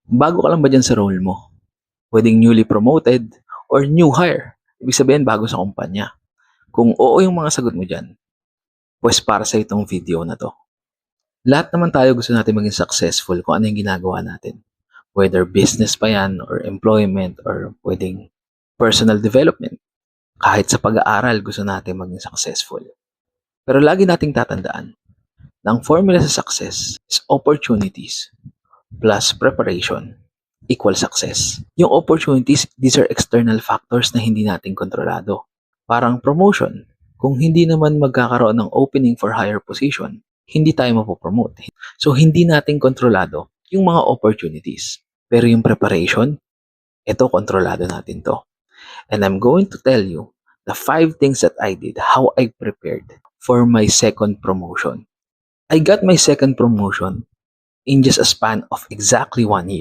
Bago ka lang ba dyan sa role mo? Pwedeng newly promoted or new hire. Ibig sabihin bago sa kumpanya. Kung oo yung mga sagot mo dyan, pues para sa itong video na to. Lahat naman tayo gusto natin maging successful kung ano yung ginagawa natin. Whether business pa yan, or employment, or pwedeng personal development. Kahit sa pag-aaral, gusto natin maging successful. Pero lagi nating tatandaan na ang formula sa success is opportunities plus preparation equal success. Yung opportunities, these are external factors na hindi natin kontrolado. Parang promotion. Kung hindi naman magkakaroon ng opening for higher position, hindi tayo mapopromote. So, hindi natin kontrolado yung mga opportunities. Pero yung preparation, ito, kontrolado natin to. And I'm going to tell you the 5 things that I did, how I prepared for my second promotion. I got my second promotion in just a span of exactly 1 year.